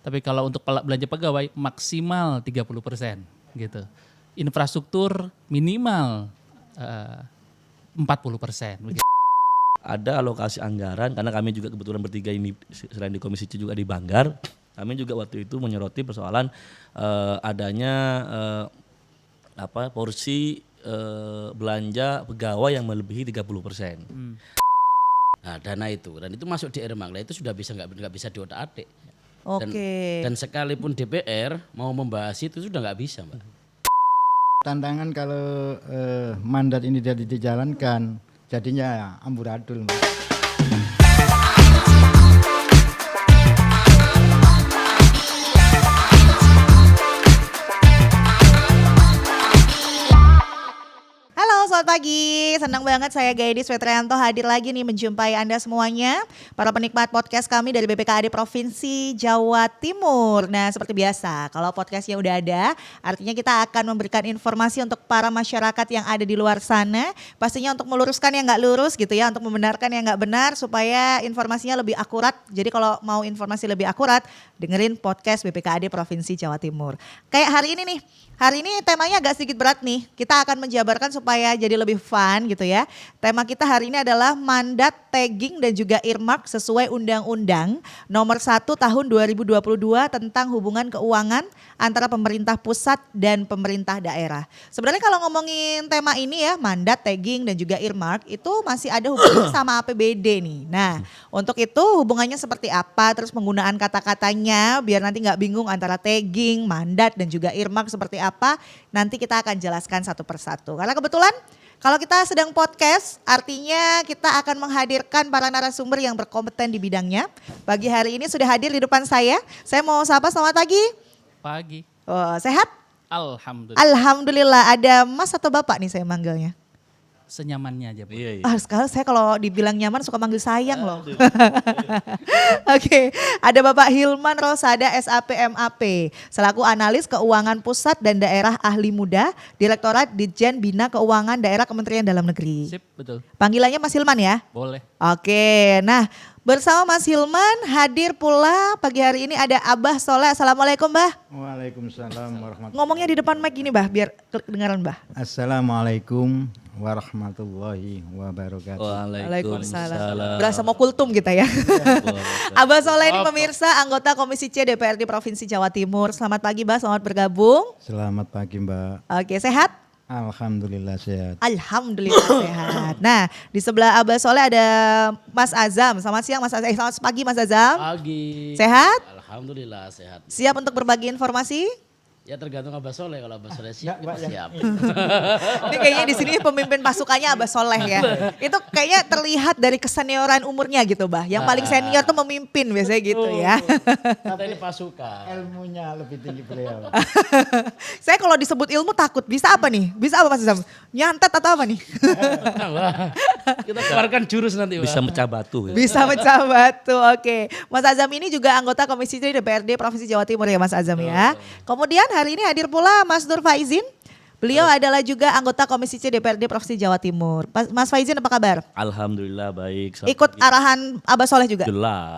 Tapi kalau untuk belanja pegawai maksimal 30% gitu. Infrastruktur minimal 40%. Begitu. Ada alokasi anggaran karena kami juga kebetulan bertiga ini selain di Komisi C juga di Banggar. Kami juga waktu itu menyoroti persoalan adanya porsi belanja pegawai yang melebihi 30%. Nah, dana itu dan itu masuk di Irmak. Nah, itu sudah nggak bisa diotak-atik. Oke. Dan sekalipun DPR mau membahas itu sudah nggak bisa, Mbak. Tantangan kalau mandat ini tidak dijalankan, jadinya amburadul. Halo, selamat pagi. Senang banget saya Gaidi Swetrianto hadir lagi nih menjumpai Anda semuanya, para penikmat podcast kami dari BPKAD Provinsi Jawa Timur. Nah, seperti biasa, kalau podcastnya udah ada, artinya kita akan memberikan informasi untuk para masyarakat yang ada di luar sana, pastinya untuk meluruskan yang nggak lurus gitu ya, untuk membenarkan yang nggak benar supaya informasinya lebih akurat. Jadi kalau mau informasi lebih akurat, dengerin podcast BPKAD Provinsi Jawa Timur. Kayak hari ini temanya agak sedikit berat nih. Kita akan menjabarkan supaya jadi lebih fun gitu ya. Tema kita hari ini adalah mandat, tagging dan juga earmark sesuai Undang-Undang Nomor 1 Tahun 2022 tentang hubungan keuangan antara pemerintah pusat dan pemerintah daerah. Sebenarnya kalau ngomongin tema ini ya, mandat, tagging dan juga earmark itu masih ada hubungan sama APBD nih. Nah, untuk itu hubungannya seperti apa, terus penggunaan kata-katanya biar nanti nggak bingung antara tagging, mandat dan juga earmark seperti apa, nanti kita akan jelaskan satu persatu. Karena kebetulan kalau kita sedang podcast, artinya kita akan menghadirkan para narasumber yang berkompeten di bidangnya. Pagi hari ini sudah hadir di depan saya. Saya mau sapa, selamat pagi. Pagi. Oh, sehat? Alhamdulillah. Alhamdulillah. Ada mas atau bapak nih saya manggilnya? Senyamannya aja, Bu. Iya. Sekarang saya kalau dibilang nyaman suka manggil sayang loh. Oke, ada Bapak Hilman Rosada SAP MAP, selaku analis keuangan pusat dan daerah ahli muda, Direktorat Ditjen Bina Keuangan Daerah Kementerian Dalam Negeri. Sip, betul. Panggilannya Mas Hilman ya? Boleh. Oke, nah bersama Mas Hilman hadir pula pagi hari ini ada Abah Soleh. Assalamualaikum Mbah. Waalaikumsalam warahmatullahi. Ngomongnya di depan mic gini Mbah, biar kedengaran Mbah. Assalamualaikum warahmatullahi wabarakatuh. Waalaikumsalam. Berasa mau kultum kita ya. Abah Soleh ini pemirsa anggota Komisi C DPRD Provinsi Jawa Timur. Selamat pagi Mbah, selamat bergabung. Selamat pagi Mbak. Oke, sehat? Alhamdulillah sehat. Alhamdulillah sehat. Nah, di sebelah Abah Soleh ada Mas Azam. Selamat siang Mas Azam. Selamat pagi Mas Azam. Pagi. Sehat? Alhamdulillah sehat. Siap untuk berbagi informasi? Ya tergantung Abah Soleh, kalau Abah Soleh siap, kita siap. Ini kayaknya di sini pemimpin pasukannya Abah Soleh ya. Itu kayaknya terlihat dari kesenioran umurnya gitu, Bah. Yang paling senior tuh memimpin biasanya gitu ya. Kita ini pasukan. Ilmunya lebih tinggi beliau. Saya kalau disebut ilmu takut. Bisa apa nih? Bisa apa Mas Azam? Nyantet atau apa nih? Kita keluarkan jurus nanti, Pak. Bisa mecah batu. Ya. Bisa mecah batu. Oke. Mas Azam ini juga anggota Komisi C DPRD Provinsi Jawa Timur ya Mas Azam ya. Kemudian hari ini hadir pula Mas Nur Faizin. Beliau adalah juga anggota Komisi C DPRD Provinsi Jawa Timur. Mas Faizin apa kabar? Alhamdulillah baik. Selamat Ikut pagi. arahan Abah Soleh juga? Jelas.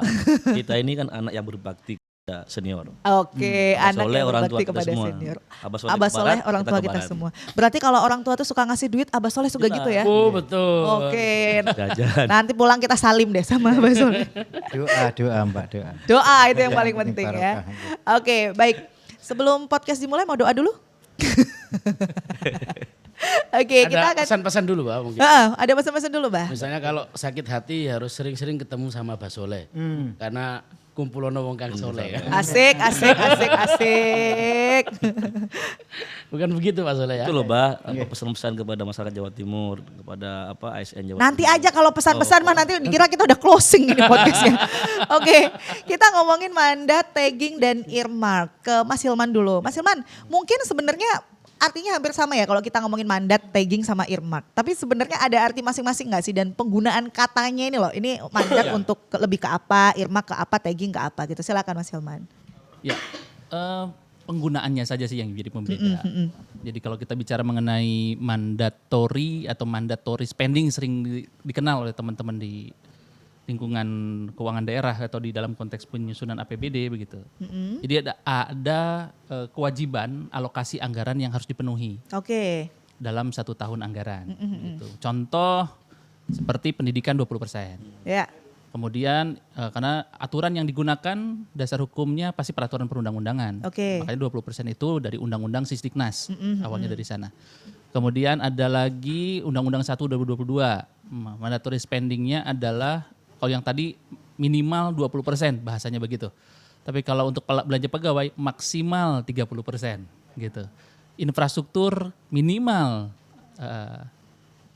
Kita ini kan anak yang berbakti kepada senior. Oke, Abah anak Soleh yang orang tua berbakti kita kepada semua. senior. Abah Soleh Abah ke Soleh barat, orang kita tua ke kita barat. semua. Berarti kalau orang tua tuh suka ngasih duit, Abah Soleh suka gitu ya? Oh betul. Oke. Jajan. Nanti pulang kita salim deh sama Abah Soleh. Doa Mbak, doa. Doa itu yang paling penting penting ya. barokah. Oke, baik. Sebelum podcast dimulai mau doa dulu? Oke, kita Ada akan pesan-pesan dulu, Pak, mungkin. ada pesan-pesan dulu, Bah. Misalnya kalau sakit hati harus sering-sering ketemu sama Abah Soleh. Karena kumpulono wong kang soleh kan. Asik, asik, asik, asik. Bukan begitu Pak Soleh ya? Itu loh, Mbak, pesan-pesan kepada masyarakat Jawa Timur, kepada ASN Jawa Nanti Timur. aja kalau pesan-pesan mah nanti dikira kita udah closing ini podcastnya. Oke, kita ngomongin mandat, tagging dan earmark. Ke Mas Hilman dulu. Mas Hilman, mungkin sebenarnya artinya hampir sama ya kalau kita ngomongin mandat, tagging sama earmark. Tapi sebenarnya ada arti masing-masing nggak sih? Dan penggunaan katanya ini loh, ini mandat untuk lebih ke apa, earmark ke apa, tagging ke apa gitu. Silakan Mas Hilman. Ya, penggunaannya saja sih yang jadi pembeda. Jadi kalau kita bicara mengenai mandatory atau mandatory spending sering dikenal oleh teman-teman di lingkungan keuangan daerah atau di dalam konteks penyusunan APBD begitu. Jadi ada kewajiban alokasi anggaran yang harus dipenuhi Oke. dalam 1 tahun anggaran. Gitu. Contoh seperti pendidikan 20%. Ya. Kemudian karena aturan yang digunakan dasar hukumnya pasti peraturan perundang-undangan. Oke. Makanya 20% itu dari Undang-Undang Sisdiknas, awalnya dari sana. Kemudian ada lagi Undang-Undang 1 2022. Mandatory spending-nya adalah kalau yang tadi minimal 20%, bahasanya begitu. Tapi kalau untuk belanja pegawai maksimal 30% gitu. Infrastruktur minimal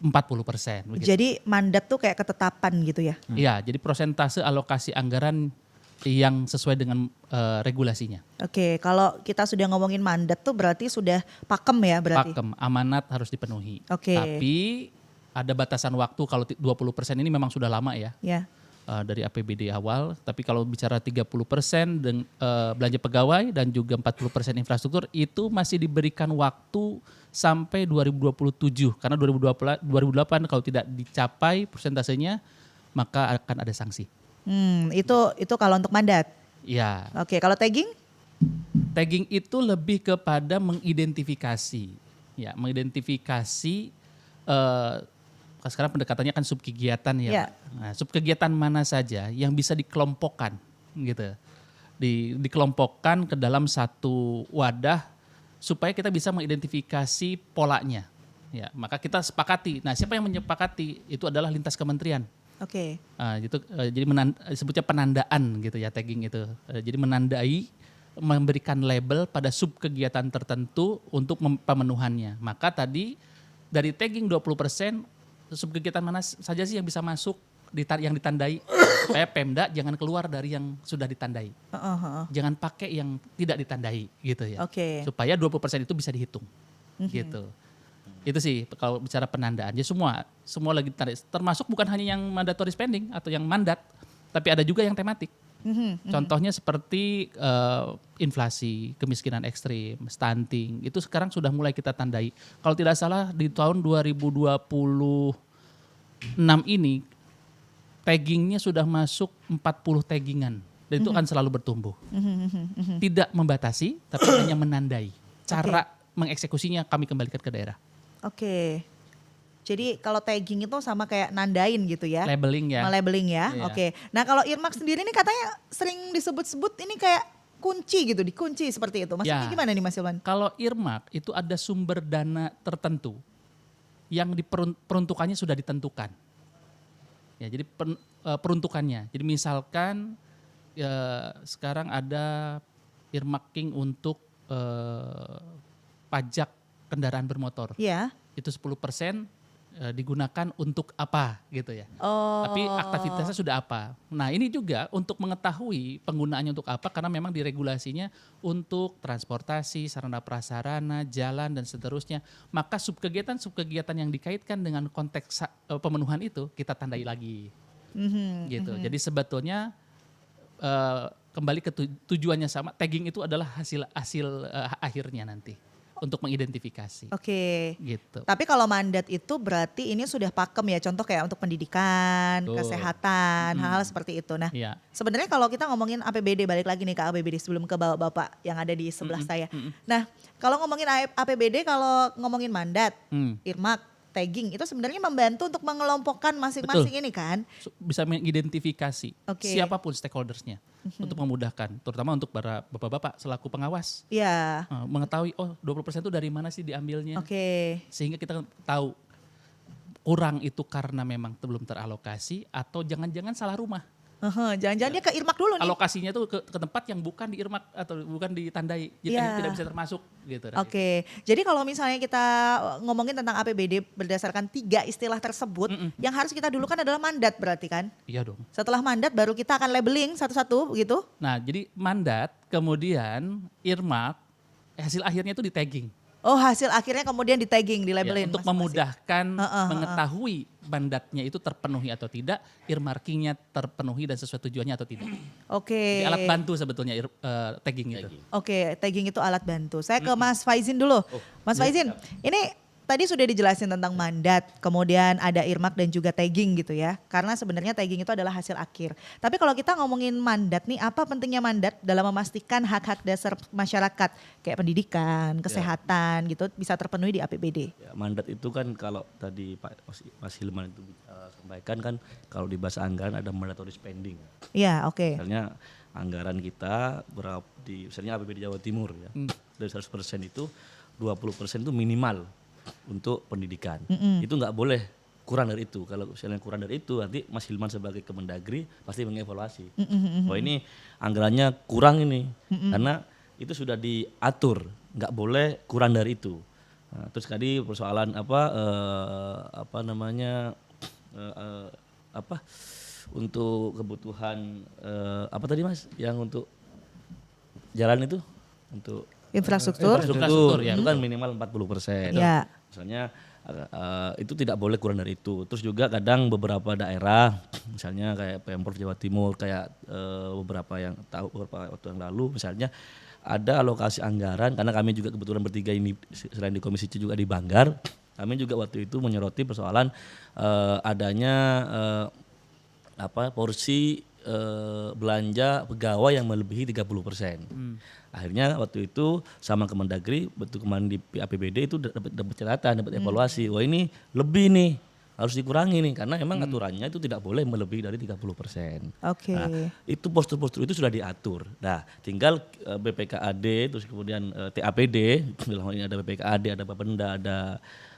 40%. Begitu. Jadi mandat tuh kayak ketetapan gitu ya. Iya, jadi prosentase alokasi anggaran yang sesuai dengan regulasinya. Oke, kalau kita sudah ngomongin mandat tuh berarti sudah pakem ya berarti. Pakem, amanat harus dipenuhi. Oke. Tapi ada batasan waktu, kalau 20% ini memang sudah lama ya. Ya. Dari APBD awal, tapi kalau bicara 30% belanja pegawai dan juga 40% infrastruktur itu masih diberikan waktu sampai 2027 karena 2028 kalau tidak dicapai persentasenya maka akan ada sanksi. Itu kalau untuk mandat. Ya, Oke, kalau tagging? tagging itu lebih kepada mengidentifikasi, ya mengidentifikasi. Sekarang pendekatannya kan subkegiatan ya, Ya. Pak. Nah, subkegiatan mana saja yang bisa dikelompokkan gitu. Dikelompokkan ke dalam satu wadah supaya kita bisa mengidentifikasi polanya. Ya, maka kita sepakati. Nah, siapa yang menyepakati? Itu adalah lintas kementerian. Oke. Jadi sebutnya penandaan gitu ya, tagging itu. Jadi menandai, memberikan label pada subkegiatan tertentu untuk pemenuhannya. Maka tadi dari tagging 20%, subkegiatan mana saja sih yang bisa masuk yang ditandai supaya Pemda jangan keluar dari yang sudah ditandai. Jangan pakai yang tidak ditandai gitu ya. Oke. Supaya 20% itu bisa dihitung. Gitu. Itu sih kalau bicara penandaan. Jadi semua lagi ditandai. Termasuk bukan hanya yang mandatory spending atau yang mandat, tapi ada juga yang tematik. Contohnya seperti inflasi, kemiskinan ekstrim, stunting, itu sekarang sudah mulai kita tandai. Kalau tidak salah di tahun 2026 ini taggingnya sudah masuk 40 taggingan dan itu akan selalu bertumbuh. Tidak membatasi, tapi hanya menandai. Cara mengeksekusinya kami kembalikan ke daerah. Oke. Jadi kalau tagging itu sama kayak nandain gitu ya. Labeling ya. Labeling ya. Iya. Oke. Nah, kalau earmark sendiri ini katanya sering disebut-sebut ini kayak kunci gitu, dikunci seperti itu. Maksudnya Ya. gimana nih Mas Ilman? Kalau earmark itu ada sumber dana tertentu yang peruntukannya sudah ditentukan. Ya, jadi peruntukannya. Jadi misalkan sekarang ada earmarking untuk pajak kendaraan bermotor. Iya. Itu 10% digunakan untuk apa gitu ya. Oh. Tapi aktivitasnya sudah apa. Nah ini juga untuk mengetahui penggunaannya untuk apa karena memang diregulasinya untuk transportasi, sarana prasarana, jalan dan seterusnya. Maka subkegiatan yang dikaitkan dengan konteks pemenuhan itu kita tandai lagi. Gitu. Jadi sebetulnya kembali ke tujuannya sama, tagging itu adalah hasil akhirnya nanti untuk mengidentifikasi. Oke. Gitu. Tapi kalau mandat itu berarti ini sudah pakem ya, contoh kayak untuk pendidikan, Betul. kesehatan, hal-hal seperti itu. Nah, Iya. sebenarnya kalau kita ngomongin APBD, balik lagi nih ke APBD sebelum ke bapak-bapak yang ada di sebelah saya. Nah, kalau ngomongin APBD, kalau ngomongin mandat, earmark, tagging, itu sebenarnya membantu untuk mengelompokkan masing-masing ini kan. Bisa mengidentifikasi Oke. siapapun stakeholdersnya untuk memudahkan, terutama untuk para bapak-bapak selaku pengawas Iya. mengetahui 20% itu dari mana sih diambilnya, Oke. sehingga kita tahu kurang itu karena memang belum teralokasi atau jangan-jangan salah rumah. Jangan-jangan dia ke earmark dulu nih. Alokasinya tuh ke tempat yang bukan di earmark atau bukan ditandai, jadi Iya. tidak bisa termasuk gitu. Oke, jadi kalau misalnya kita ngomongin tentang APBD berdasarkan 3 istilah tersebut, yang harus kita dulukan adalah mandat berarti kan? Iya dong. Setelah mandat baru kita akan labeling satu-satu begitu? Nah jadi mandat, kemudian earmark, hasil akhirnya itu di tagging. Oh, hasil akhirnya kemudian di tagging, di Ya, labelin. untuk masing-masing. memudahkan mengetahui mandatnya itu terpenuhi atau tidak, earmarkingnya terpenuhi dan sesuai tujuannya atau tidak. Oke. Jadi alat bantu sebetulnya tagging itu. Oke, tagging itu alat bantu. Saya ke Mas Faizin dulu. Mas Faizin, ini tadi sudah dijelasin tentang mandat, kemudian ada irmak dan juga tagging gitu ya. Karena sebenarnya tagging itu adalah hasil akhir. Tapi kalau kita ngomongin mandat nih, apa pentingnya mandat dalam memastikan hak-hak dasar masyarakat kayak pendidikan, kesehatan gitu bisa terpenuhi di APBD? Ya, mandat itu kan kalau tadi Mas Hilman itu sampaikan kan kalau di bahasa anggaran ada mandatory spending. Iya, oke. Misalnya anggaran kita berapa di misalnya APBD Jawa Timur ya. Dari 100% itu 20% itu minimal untuk pendidikan. Itu nggak boleh kurang dari itu. Kalau misalnya kurang dari itu nanti Mas Hilman sebagai Kemendagri pasti mengevaluasi. Oh ini anggarannya kurang ini karena itu sudah diatur, nggak boleh kurang dari itu. Nah, terus tadi persoalan untuk kebutuhan apa tadi Mas yang untuk jalan itu untuk Infrastruktur. Infrastruktur, ya, itu kan minimal 40%. Ya. Misalnya itu tidak boleh kurang dari itu. Terus juga kadang beberapa daerah, misalnya kayak Pemprov Jawa Timur, kayak beberapa yang tahu beberapa waktu yang lalu, misalnya ada alokasi anggaran karena kami juga kebetulan bertiga ini selain di Komisi C juga di Banggar, kami juga waktu itu menyoroti persoalan adanya porsi belanja pegawai yang melebihi 30%. Akhirnya waktu itu sama Kemendagri, betul kemarin di APBD itu dapat catatan, dapat evaluasi. Wah ini lebih nih, harus dikurangi nih karena emang aturannya itu tidak boleh melebihi dari 30%. Oke. Nah, itu postur-postur itu sudah diatur. Nah, tinggal BPKAD terus kemudian TAPD, dalam hal ini ada BPKAD, ada Bapenda, ada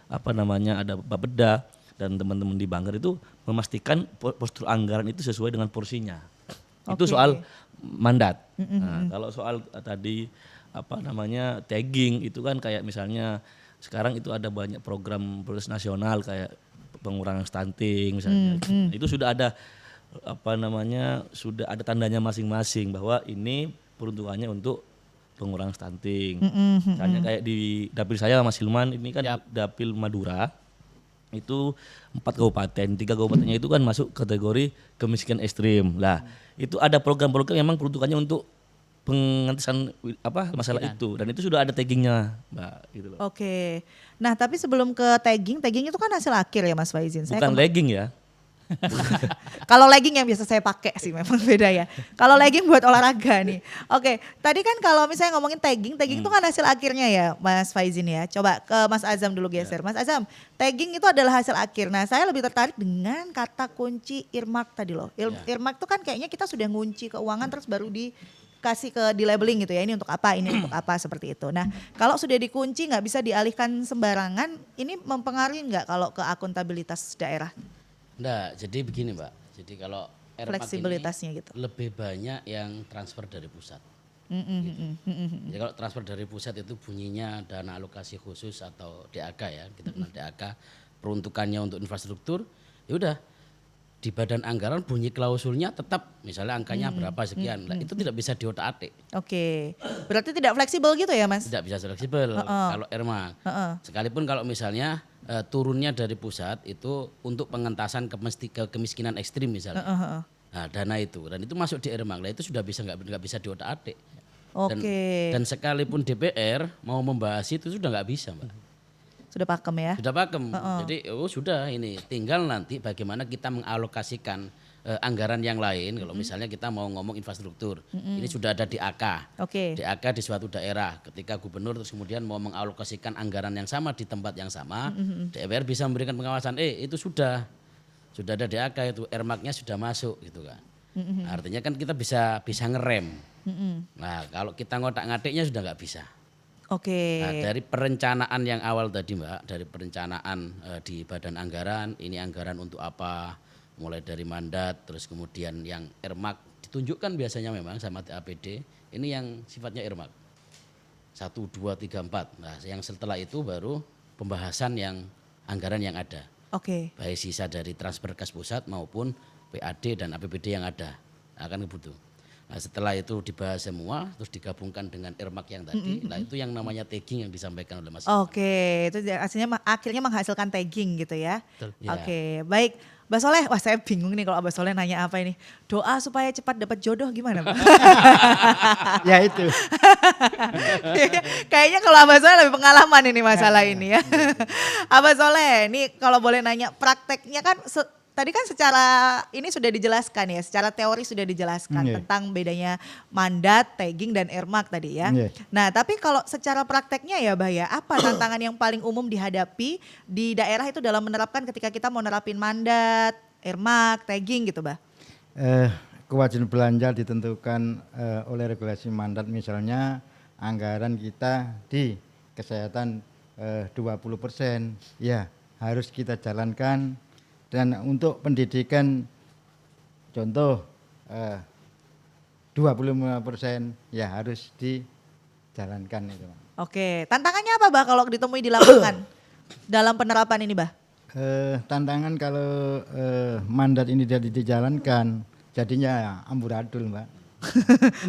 ada Bapeda dan teman-teman di Banggar itu memastikan postur anggaran itu sesuai dengan porsinya. Itu soal mandat. Nah, kalau soal tadi tagging itu kan kayak misalnya sekarang itu ada banyak program prioritas nasional kayak pengurangan stunting misalnya. Itu sudah ada sudah ada tandanya masing-masing bahwa ini peruntukannya untuk pengurangan stunting. Misalnya kayak di dapil saya Mas Hilman ini kan dapil Madura. Itu 4 kabupaten, 3 kabupatennya itu kan masuk kategori kemiskinan ekstrim. Lah, itu ada program-program yang memang peruntukannya untuk pengentasan masalah itu dan itu sudah ada taggingnya, Mbak, gitu loh. Oke. Nah, tapi sebelum ke tagging itu kan hasil akhir ya Mas Faizin. Bukan legging ya. Kalau legging yang biasa saya pakai sih memang beda ya. Kalau legging buat olahraga nih. Oke, tadi kan kalau misalnya ngomongin tagging itu kan hasil akhirnya ya Mas Faizin ya. Coba ke Mas Azam dulu geser. Mas Azam, tagging itu adalah hasil akhir. Nah saya lebih tertarik dengan kata kunci earmark tadi loh. Earmark itu kan kayaknya kita sudah ngunci keuangan terus baru dikasih di labeling gitu ya. Ini untuk apa, ini untuk apa seperti itu. Nah kalau sudah dikunci nggak bisa dialihkan sembarangan, ini mempengaruhi nggak kalau ke akuntabilitas daerah? Enggak, jadi begini Mbak. Jadi kalau earmark Fleksibilitasnya ini gitu. lebih banyak yang transfer dari pusat. Jadi kalau transfer dari pusat itu bunyinya dana alokasi khusus atau DAK ya, kita kenal DAK, peruntukannya untuk infrastruktur, ya udah di badan anggaran bunyi klausulnya tetap misalnya angkanya berapa sekian. Nah, itu tidak bisa diotak-atik. Oke. Berarti tidak fleksibel gitu ya, Mas? Tidak bisa fleksibel kalau earmark. Sekalipun kalau misalnya turunnya dari pusat itu untuk pengentasan kemiskinan ekstrim misalnya. Nah, dana itu dan itu masuk di earmark. Nah, itu sudah nggak bisa diotak-atik. Dan sekalipun DPR mau membahas itu sudah nggak bisa, Mbak. Sudah pakem ya? Sudah pakem. Jadi sudah ini tinggal nanti bagaimana kita mengalokasikan anggaran yang lain. Kalau misalnya kita mau ngomong infrastruktur, ini sudah ada DAK. DAK di suatu daerah. Ketika gubernur terus kemudian mau mengalokasikan anggaran yang sama di tempat yang sama, DPR bisa memberikan pengawasan. Itu sudah ada DAK itu, earmarknya sudah masuk gitu kan. Artinya kan kita bisa ngerem. Nah kalau kita ngotak-ngatiknya sudah nggak bisa. Nah, dari perencanaan yang awal tadi Mbak, dari perencanaan di badan anggaran, ini anggaran untuk apa, mulai dari mandat, terus kemudian yang earmark ditunjukkan biasanya memang sama TAPD, ini yang sifatnya earmark. 1, 2, 3, 4. Nah yang setelah itu baru pembahasan yang anggaran yang ada. Baik sisa dari transfer kas pusat maupun PAD dan APBD yang ada, akan kebutuh. Nah, setelah itu dibahas semua, terus digabungkan dengan earmark yang tadi, nah itu yang namanya tagging yang disampaikan oleh Mas. Itu akhirnya menghasilkan tagging gitu ya. Ya. Baik. Mbak Soleh, wah saya bingung nih kalau Mbak Soleh nanya apa ini. Doa supaya cepat dapat jodoh gimana Pak? Ya itu. Kayaknya kalau Abah Soleh lebih pengalaman ini masalah ini ya. Abah Soleh, ini kalau boleh nanya prakteknya kan tadi kan secara ini sudah dijelaskan ya, secara teori sudah dijelaskan tentang bedanya mandat, tagging dan earmark tadi ya. Nah, tapi kalau secara prakteknya ya Bah ya, apa tantangan yang paling umum dihadapi di daerah itu dalam menerapkan ketika kita mau nerapin mandat, earmark, tagging gitu Bah? Kewajiban belanja ditentukan oleh regulasi mandat, misalnya anggaran kita di kesehatan 20%, ya harus kita jalankan. Dan untuk pendidikan contoh 25% ya harus dijalankan itu. Oke, tantangannya apa Bah kalau ditemui di lapangan dalam penerapan ini Bah? Tantangan kalau mandat ini tidak dijalankan jadinya amburadul Mbak.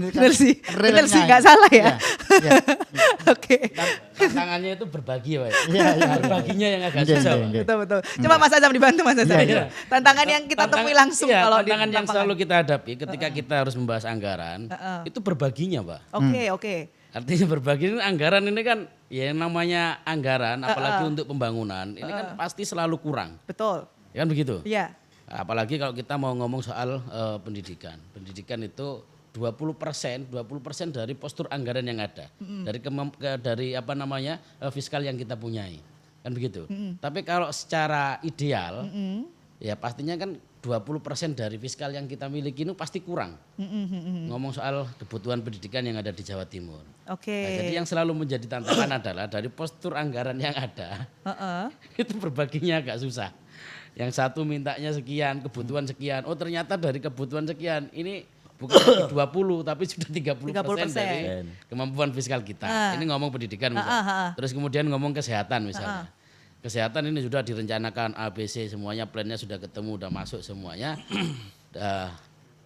Bener sih nggak salah ya. Oke. Tantangannya itu berbagi ya Pak. Iya. Berbaginya yang agak susah Pak. Betul. Coba Mas Azam dibantu Mas Azam. Tantangan yang kita temui langsung kalau di tantangan yang lapangan. selalu kita hadapi ketika kita harus membahas anggaran itu berbaginya Pak. Oke. Artinya berbagi ini anggaran ini kan ya yang namanya anggaran apalagi untuk pembangunan ini kan pasti selalu kurang. Betul. Ya kan begitu? Iya. Apalagi kalau kita mau ngomong soal pendidikan. Pendidikan itu 20% dari postur anggaran yang ada. Dari apa namanya fiskal yang kita punyai. Kan begitu. Tapi kalau secara ideal ya pastinya kan 20% dari fiskal yang kita miliki itu pasti kurang. Ngomong soal kebutuhan pendidikan yang ada di Jawa Timur. Oke. Nah, jadi yang selalu menjadi tantangan adalah dari postur anggaran yang ada itu berbaginya agak susah. Yang satu mintanya sekian, kebutuhan sekian. Oh ternyata dari kebutuhan sekian ini bukan 20 tapi sudah 30% dari kemampuan fiskal kita. Ini ngomong pendidikan misalnya. Terus kemudian ngomong kesehatan misalnya. Kesehatan ini sudah direncanakan ABC semuanya, plannya sudah ketemu, sudah masuk semuanya.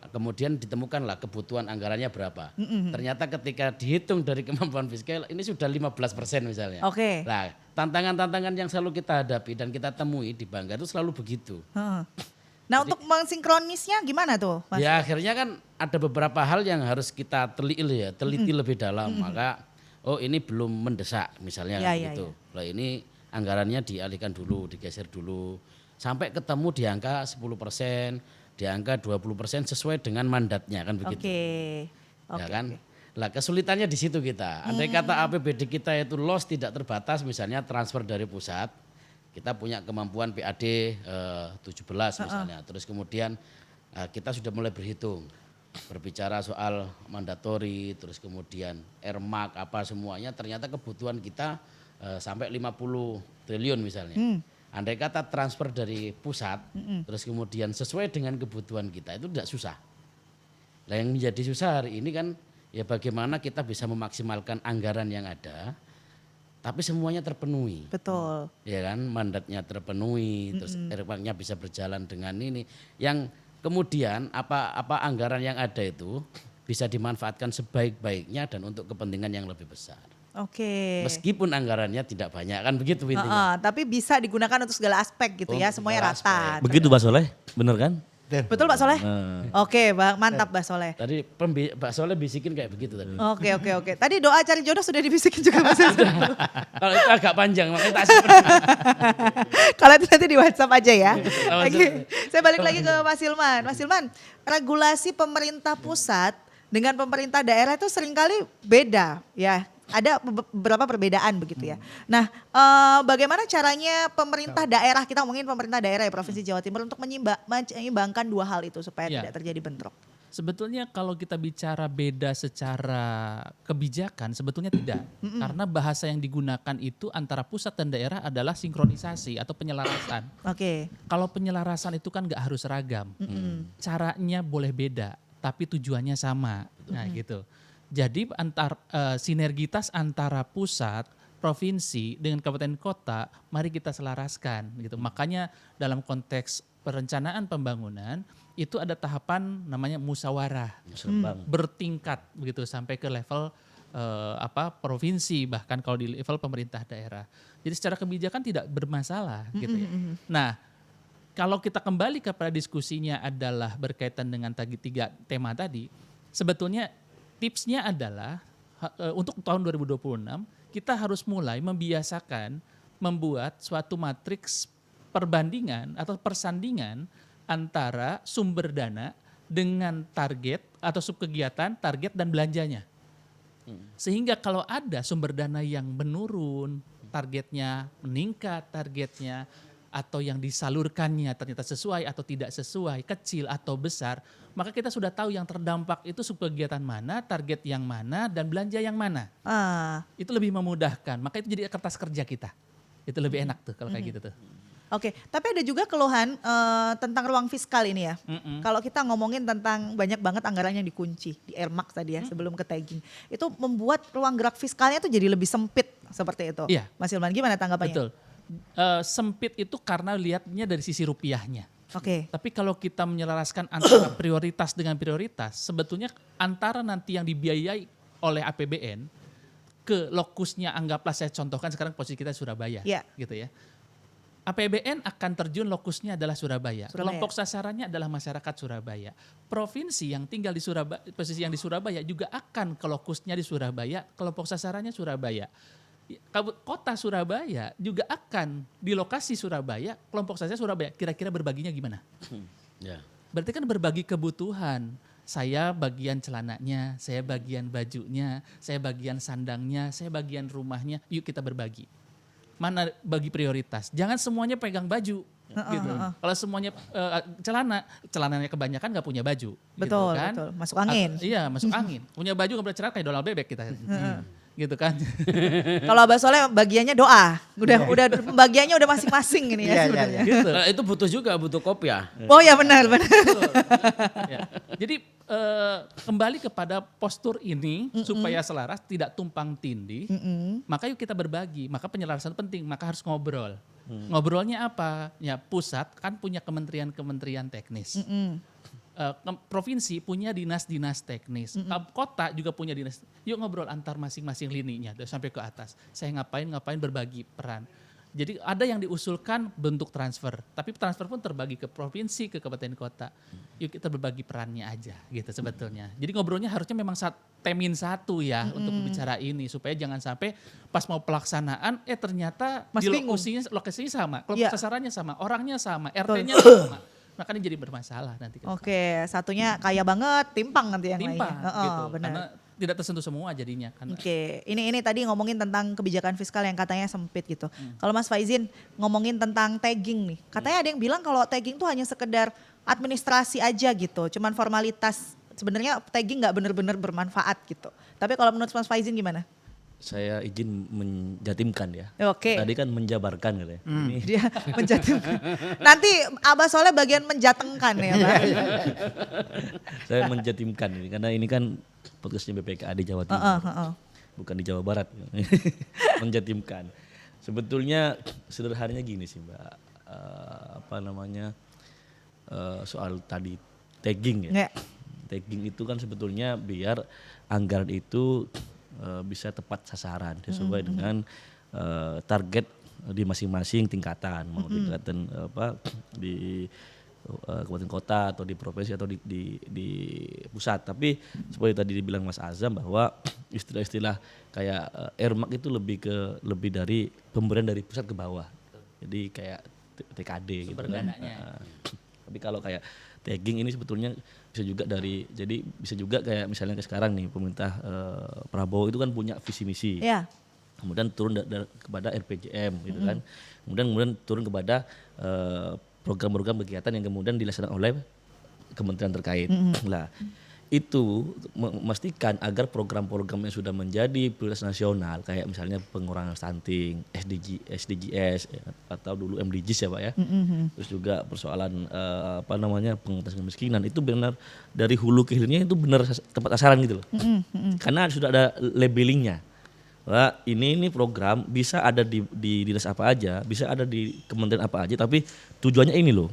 Kemudian ditemukanlah kebutuhan anggarannya berapa. Ternyata ketika dihitung dari kemampuan fiskal ini sudah 15% misalnya. Oke. Nah, tantangan-tantangan yang selalu kita hadapi dan kita temui di Bangga itu selalu begitu. Nah, untuk mensinkronisnya gimana tuh, Mas? Ya akhirnya kan ada beberapa hal yang harus kita teliti lebih dalam. Maka ini belum mendesak misalnya gitu. Lah ini anggarannya dialihkan dulu, digeser dulu sampai ketemu di angka 10%, di angka 20% sesuai dengan mandatnya kan begitu. Ya kan? Lah kesulitannya di situ kita. Andai kata APBD kita itu loss tidak terbatas misalnya transfer dari pusat. Kita punya kemampuan PAD 17 misalnya. Terus kemudian kita sudah mulai berhitung. Berbicara soal mandatori, terus kemudian earmark apa semuanya ternyata kebutuhan kita sampai 50 triliun misalnya. Andai kata transfer dari pusat, terus kemudian sesuai dengan kebutuhan kita itu tidak susah. Nah yang menjadi susah hari ini kan ya bagaimana kita bisa memaksimalkan anggaran yang ada, tapi semuanya terpenuhi. Betul. Ya kan, mandatnya terpenuhi, terus earmarknya bisa berjalan dengan ini. Yang kemudian apa anggaran yang ada itu bisa dimanfaatkan sebaik-baiknya dan untuk kepentingan yang lebih besar. Oke. Meskipun anggarannya tidak banyak kan begitu intinya. Tapi bisa digunakan untuk segala aspek gitu ya, semuanya rata. Begitu Pak Soleh, bener kan? Betul Pak Soleh? Oke, mantap Pak Soleh. Tadi Pak Soleh bisikin kayak begitu tadi. Oke. Tadi doa cari jodoh sudah dibisikin juga Mas. Kalau itu agak panjang makanya tak simpen. Kalau itu nanti di WhatsApp aja ya. Oke. Saya balik lagi ke Mas Hilman. Mas Hilman, regulasi pemerintah pusat dengan pemerintah daerah itu seringkali beda ya. Ada beberapa perbedaan begitu ya. Nah, bagaimana caranya pemerintah daerah, kita ngomongin pemerintah daerah ya Provinsi Jawa Timur untuk menyeimbangkan dua hal itu supaya tidak terjadi bentrok? Sebetulnya kalau kita bicara beda secara kebijakan sebetulnya tidak. Karena bahasa yang digunakan itu antara pusat dan daerah adalah sinkronisasi atau penyelarasan. Oke. Kalau penyelarasan itu kan nggak harus seragam. Caranya boleh beda, tapi tujuannya sama. Nah gitu. Jadi sinergitas antara pusat, provinsi dengan kabupaten kota, mari kita selaraskan gitu. Makanya dalam konteks perencanaan pembangunan itu ada tahapan namanya musyawarah bertingkat begitu sampai ke level provinsi, bahkan kalau di level pemerintah daerah. Jadi secara kebijakan tidak bermasalah gitu ya. Nah, kalau kita kembali kepada diskusinya adalah berkaitan dengan tiga tema tadi, sebetulnya tipsnya adalah untuk tahun 2026 kita harus mulai membiasakan membuat suatu matriks perbandingan atau persandingan antara sumber dana dengan target atau subkegiatan, target dan belanjanya. Sehingga kalau ada sumber dana yang menurun, targetnya meningkat, targetnya atau yang disalurkannya ternyata sesuai atau tidak sesuai, kecil atau besar, maka kita sudah tahu yang terdampak itu subkegiatan mana, target yang mana, dan belanja yang mana. Itu lebih memudahkan, maka itu jadi kertas kerja kita. Itu lebih enak tuh kalau kayak gitu tuh. Oke, tapi ada juga keluhan tentang ruang fiskal ini ya. Kalau kita ngomongin tentang banyak banget anggaran yang dikunci di earmark tadi ya sebelum ke tagging. Itu membuat ruang gerak fiskalnya tuh jadi lebih sempit seperti itu. Iya. Mas Hilman gimana tanggapannya? Betul. Sempit itu karena lihatnya dari sisi rupiahnya. Oke. Tapi kalau kita menyelaraskan antara prioritas dengan prioritas, sebetulnya antara nanti yang dibiayai oleh APBN ke lokusnya, anggaplah saya contohkan sekarang posisi kita Surabaya, gitu ya. APBN akan terjun lokusnya adalah Surabaya. Kelompok sasarannya adalah masyarakat Surabaya. Provinsi yang tinggal di Surabaya, posisi yang di Surabaya juga akan ke lokusnya di Surabaya, kelompok sasarannya Surabaya. Kota Surabaya juga akan di lokasi Surabaya, kelompok sasarannya Surabaya. Kira-kira berbaginya gimana? Berarti kan berbagi kebutuhan. Saya bagian celananya, saya bagian bajunya, saya bagian sandangnya, saya bagian rumahnya. Yuk kita berbagi. Mana bagi prioritas? Jangan semuanya pegang baju. Gitu. Kalau semuanya celananya kebanyakan nggak punya baju. Betul, gitu kan? betul. Masuk angin. Iya, masuk angin. Punya baju nggak boleh cerah kayak dolar bebek kita. Gitu kan. Kalau Abah Soleh bagiannya doa. Udah pembagiannya udah masing-masing ini ya sebenarnya. Gitu. Itu butuh kopiah. Oh ya benar. Ya. Jadi kembali kepada postur ini supaya selaras, tidak tumpang tindih. Maka yuk kita berbagi. Maka penyelarasan penting. Maka harus ngobrol. Ngobrolnya apa? Ya pusat kan punya kementerian teknis. Provinsi punya dinas-dinas teknis. Kota juga punya dinas. Yuk ngobrol antar masing-masing lininya sampai ke atas. Saya ngapain berbagi peran. Jadi ada yang diusulkan bentuk transfer, tapi transfer pun terbagi ke provinsi, ke kabupaten kota. Yuk kita berbagi perannya aja gitu sebetulnya. Jadi ngobrolnya harusnya memang temin satu ya untuk bicara ini supaya jangan sampai pas mau pelaksanaan ternyata di lokasinya sama, kelompok sasarannya sama, orangnya sama, RT-nya sama. Makanya jadi bermasalah nanti. Oke, satunya kaya banget, timpang nanti yang lainnya. Gitu. Benar. Karena tidak tersentuh semua jadinya. Oke, ini tadi ngomongin tentang kebijakan fiskal yang katanya sempit gitu. Kalau Mas Faizin ngomongin tentang tagging nih, katanya ada yang bilang kalau tagging tuh hanya sekedar administrasi aja gitu, cuman formalitas. Sebenarnya tagging nggak benar-benar bermanfaat gitu. Tapi kalau menurut Mas Faizin gimana? Saya izin menjatimkan ya. Oke. Tadi kan menjabarkan gitu ya. Dia menjatimkan. Nanti Abah Soleh bagian menjatengkan ya Pak. Saya menjatimkan ini karena ini kan podcastnya BPKAD Jawa Timur. Bukan di Jawa Barat. Menjatimkan. Sebetulnya sederhananya gini sih Mbak. Soal tadi tagging ya. Tagging itu kan sebetulnya biar anggaran itu bisa tepat sasaran sesuai dengan target di masing-masing tingkatan, mau tingkatan di kabupaten kota atau di provinsi atau di pusat. Tapi seperti tadi dibilang Mas Azam bahwa istilah-istilah kayak earmark itu lebih dari pemberian dari pusat ke bawah. Jadi kayak TKD gitu kan. Tapi kalau kayak tagging ini sebetulnya bisa juga kayak misalnya ke sekarang nih pemerintah Prabowo itu kan punya visi misi. Yeah. Kemudian turun kepada RPJM gitu kan. Kemudian turun kepada program-program kegiatan yang kemudian dilaksanakan oleh kementerian terkait. Lah, itu memastikan agar program-program yang sudah menjadi prioritas nasional kayak misalnya pengurangan stunting, SDGs atau dulu MDGs ya Pak ya. Terus juga persoalan pengentasan kemiskinan itu benar dari hulu ke hilirnya itu benar tepat sasaran gitu loh. Karena sudah ada labelingnya. Wah, ini program bisa ada di dinas apa aja, bisa ada di kementerian apa aja, tapi tujuannya ini loh.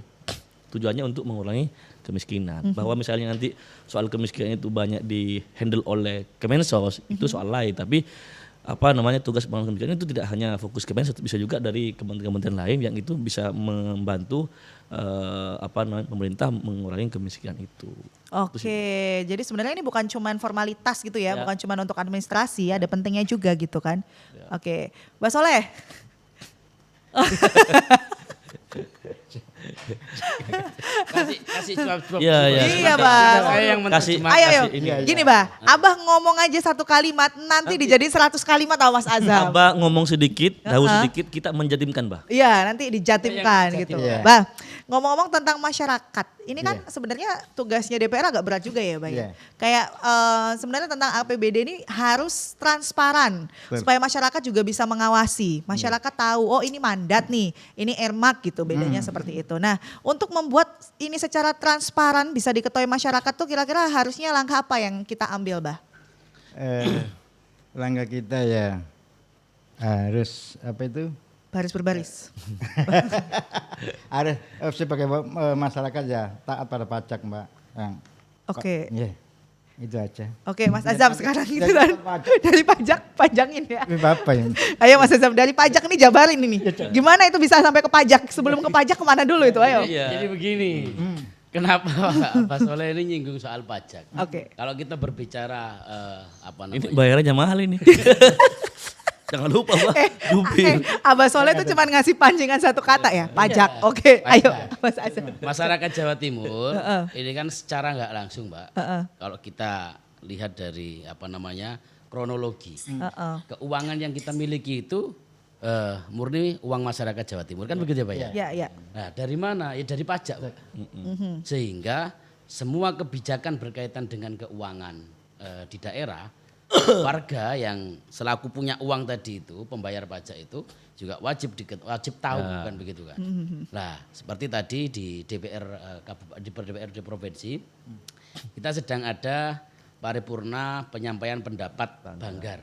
Tujuannya untuk mengurangi kemiskinan. Bahwa misalnya nanti soal kemiskinan itu banyak di handle oleh Kemensos, itu soal lain. Tapi tugas pembangunan kebijakan itu tidak hanya fokus Kemenkes, bisa juga dari kementerian-kementerian lain yang itu bisa membantu pemerintah mengurangi kemiskinan itu. Oke, jadi sebenarnya ini bukan cuma formalitas gitu ya, bukan cuma untuk administrasi, ada pentingnya juga gitu kan. Oke, Mbak Soleh. kasih jawab. Iya, Bang. Saya yang Ayo, gini, Bah. Abah ngomong aja satu kalimat, nanti dijadiin 100 kalimat sama Mas Azam. Abah ngomong sedikit, tahu sedikit, kita menjatimkan, Bah. Iya, nanti dijatimkan gitu. Bah, ngomong-ngomong tentang masyarakat, ini kan sebenarnya tugasnya DPR agak berat juga ya, Bang. Kayak sebenarnya tentang APBD ini harus transparan supaya masyarakat juga bisa mengawasi. Masyarakat tahu, oh ini mandat nih, ini earmark gitu, bedanya seperti itu. Nah, untuk membuat ini secara transparan bisa diketahui masyarakat tuh kira-kira harusnya langkah apa yang kita ambil, Bah? Langkah kita ya harus Baris berbaris. Harus sebagai masyarakat ya taat pada pajak, Mbak. Oke. Itu aja. Oke, Mas Azam sekarang itu dari pajak, panjangin ya. Bapak yang Ayo Mas Azam, dari pajak nih jabarin ini. Gimana itu bisa sampai ke pajak? Sebelum ke pajak kemana dulu itu, ayo. Jadi begini, kenapa Pak Soleh ini nyinggung soal pajak? Oke. Kalau kita berbicara Ini bayarannya mahal ini. Jangan lupa, Mbak. Abah Soleh itu cuma ngasih pancingan satu kata ya, pajak. Oke, ayo Mas Azam. Masyarakat Jawa Timur ini kan secara nggak langsung, Mbak. Kalau kita lihat dari kronologi, keuangan yang kita miliki itu murni uang masyarakat Jawa Timur, kan begitu ya, Pak ya? Iya. Nah, dari mana? Ya dari pajak, Pak. Sehingga semua kebijakan berkaitan dengan keuangan di daerah, warga yang selaku punya uang tadi itu, pembayar pajak itu juga wajib tahu, kan begitu kan. Nah, seperti tadi di DPRD provinsi kita sedang ada paripurna penyampaian pendapat Banggar